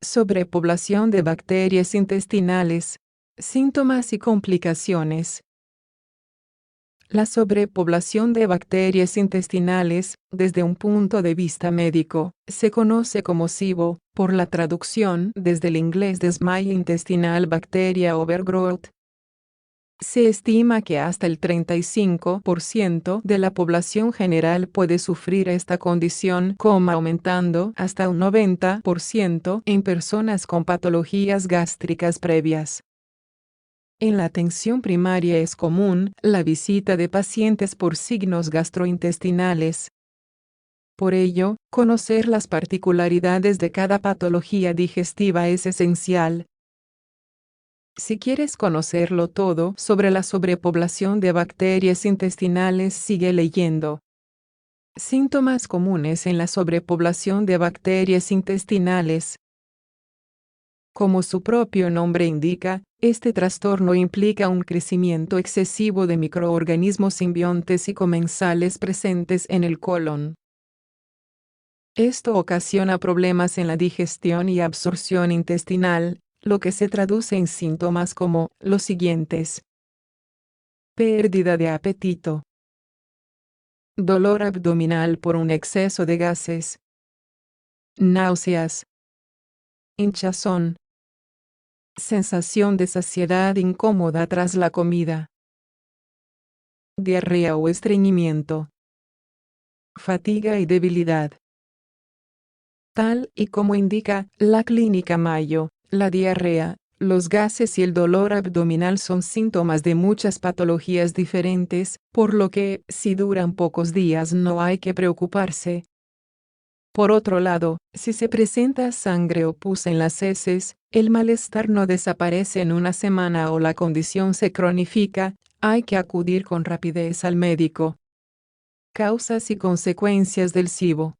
Sobrepoblación de bacterias intestinales. Síntomas y complicaciones. La sobrepoblación de bacterias intestinales, desde un punto de vista médico, se conoce como SIBO, por la traducción desde el inglés de Small Intestinal Bacteria Overgrowth. Se estima que hasta el 35% de la población general puede sufrir esta condición, aumentando hasta un 90% en personas con patologías gástricas previas. En la atención primaria es común la visita de pacientes por signos gastrointestinales. Por ello, conocer las particularidades de cada patología digestiva es esencial. Si quieres conocerlo todo sobre la sobrepoblación de bacterias intestinales, sigue leyendo. Síntomas comunes en la sobrepoblación de bacterias intestinales. Como su propio nombre indica, este trastorno implica un crecimiento excesivo de microorganismos simbiontes y comensales presentes en el colon. Esto ocasiona problemas en la digestión y absorción intestinal, lo que se traduce en síntomas como los siguientes: pérdida de apetito, dolor abdominal por un exceso de gases, náuseas, hinchazón, sensación de saciedad incómoda tras la comida, diarrea o estreñimiento, fatiga y debilidad. Tal y como indica la Clínica Mayo, la diarrea, los gases y el dolor abdominal son síntomas de muchas patologías diferentes, por lo que, si duran pocos días, no hay que preocuparse. Por otro lado, si se presenta sangre o pus en las heces, el malestar no desaparece en una semana o la condición se cronifica, hay que acudir con rapidez al médico. Causas y consecuencias del SIBO.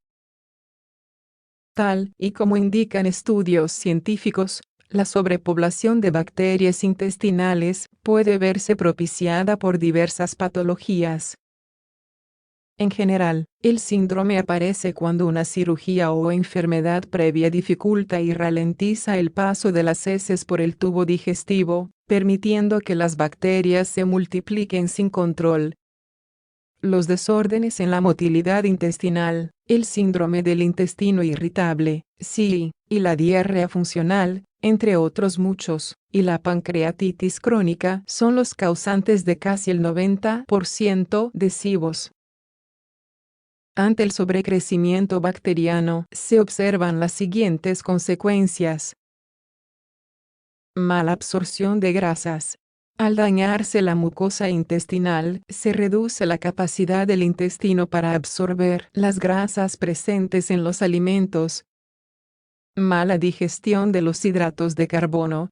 Tal y como indican estudios científicos, la sobrepoblación de bacterias intestinales puede verse propiciada por diversas patologías. En general, el síndrome aparece cuando una cirugía o enfermedad previa dificulta y ralentiza el paso de las heces por el tubo digestivo, permitiendo que las bacterias se multipliquen sin control. Los desórdenes en la motilidad intestinal, el síndrome del intestino irritable, SII, y la diarrea funcional, entre otros muchos, y la pancreatitis crónica son los causantes de casi el 90% de SIBOs. Ante el sobrecrecimiento bacteriano, se observan las siguientes consecuencias. Mala absorción de grasas. Al dañarse la mucosa intestinal, se reduce la capacidad del intestino para absorber las grasas presentes en los alimentos. Mala digestión de los hidratos de carbono.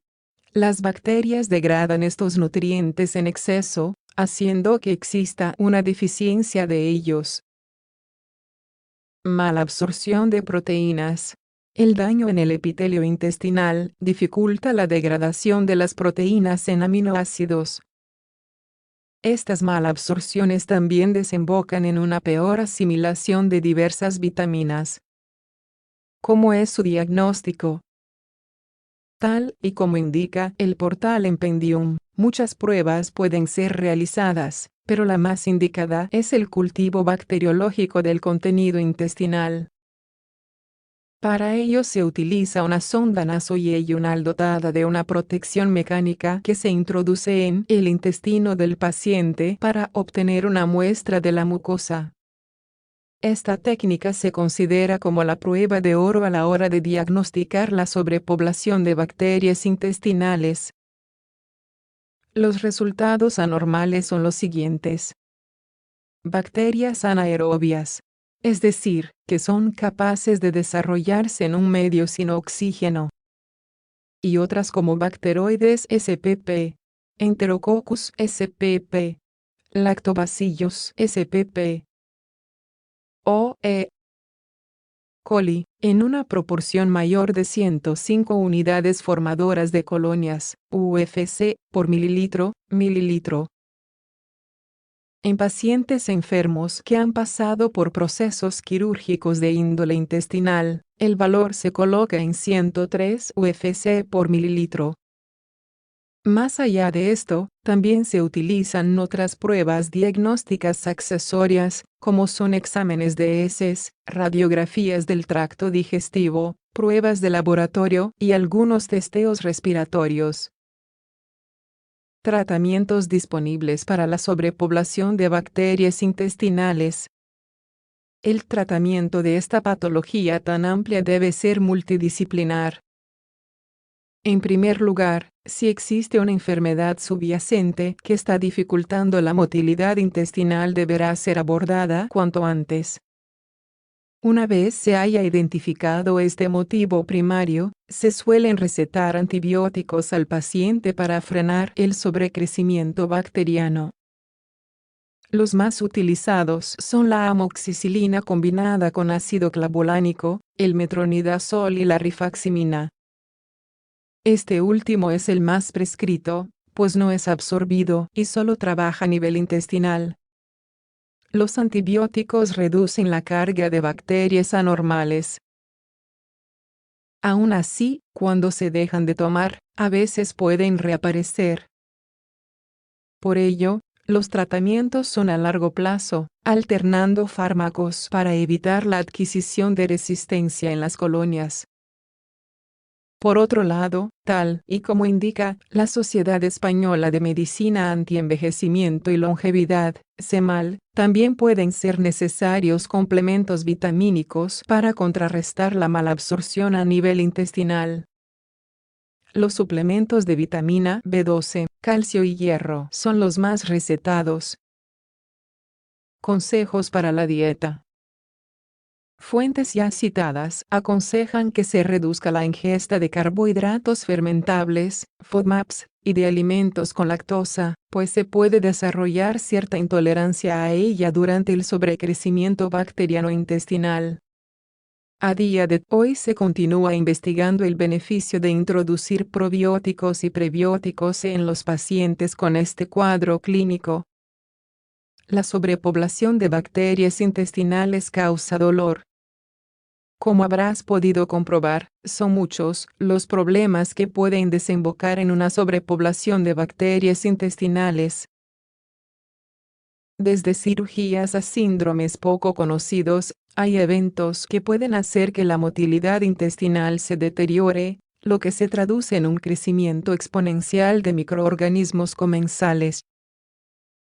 Las bacterias degradan estos nutrientes en exceso, haciendo que exista una deficiencia de ellos. Mala absorción de proteínas. El daño en el epitelio intestinal dificulta la degradación de las proteínas en aminoácidos. Estas malabsorciones también desembocan en una peor asimilación de diversas vitaminas. ¿Cómo es su diagnóstico? Tal y como indica el portal Empendium, muchas pruebas pueden ser realizadas, pero la más indicada es el cultivo bacteriológico del contenido intestinal. Para ello se utiliza una sonda nasoyeyunal dotada de una protección mecánica que se introduce en el intestino del paciente para obtener una muestra de la mucosa. Esta técnica se considera como la prueba de oro a la hora de diagnosticar la sobrepoblación de bacterias intestinales. Los resultados anormales son los siguientes. Bacterias anaerobias, es decir, que son capaces de desarrollarse en un medio sin oxígeno. Y otras como bacteroides spp, Enterococcus spp, Lactobacillus spp, o E. coli, en una proporción mayor de 105 unidades formadoras de colonias, UFC, por mililitro. En pacientes enfermos que han pasado por procesos quirúrgicos de índole intestinal, el valor se coloca en 103 UFC por mililitro. Más allá de esto, también se utilizan otras pruebas diagnósticas accesorias, como son exámenes de heces, radiografías del tracto digestivo, pruebas de laboratorio y algunos testeos respiratorios. Tratamientos disponibles para la sobrepoblación de bacterias intestinales. El tratamiento de esta patología tan amplia debe ser multidisciplinar. En primer lugar, si existe una enfermedad subyacente que está dificultando la motilidad intestinal, deberá ser abordada cuanto antes. Una vez se haya identificado este motivo primario, se suelen recetar antibióticos al paciente para frenar el sobrecrecimiento bacteriano. Los más utilizados son la amoxicilina combinada con ácido clavulánico, el metronidazol y la rifaximina. Este último es el más prescrito, pues no es absorbido y solo trabaja a nivel intestinal. Los antibióticos reducen la carga de bacterias anormales. Aún así, cuando se dejan de tomar, a veces pueden reaparecer. Por ello, los tratamientos son a largo plazo, alternando fármacos para evitar la adquisición de resistencia en las colonias. Por otro lado, tal y como indica la Sociedad Española de Medicina Antienvejecimiento y Longevidad, SEMAL, también pueden ser necesarios complementos vitamínicos para contrarrestar la malabsorción a nivel intestinal. Los suplementos de vitamina B12, calcio y hierro son los más recetados. Consejos para la dieta. Fuentes ya citadas aconsejan que se reduzca la ingesta de carbohidratos fermentables, FODMAPs, y de alimentos con lactosa, pues se puede desarrollar cierta intolerancia a ella durante el sobrecrecimiento bacteriano intestinal. A día de hoy se continúa investigando el beneficio de introducir probióticos y prebióticos en los pacientes con este cuadro clínico. La sobrepoblación de bacterias intestinales causa dolor. Como habrás podido comprobar, son muchos los problemas que pueden desembocar en una sobrepoblación de bacterias intestinales. Desde cirugías a síndromes poco conocidos, hay eventos que pueden hacer que la motilidad intestinal se deteriore, lo que se traduce en un crecimiento exponencial de microorganismos comensales.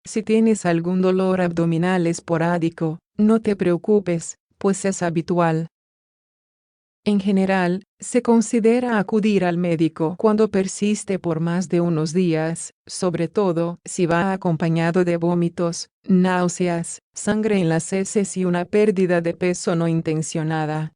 Si tienes algún dolor abdominal esporádico, no te preocupes, pues es habitual. En general, se considera acudir al médico cuando persiste por más de unos días, sobre todo si va acompañado de vómitos, náuseas, sangre en las heces y una pérdida de peso no intencionada.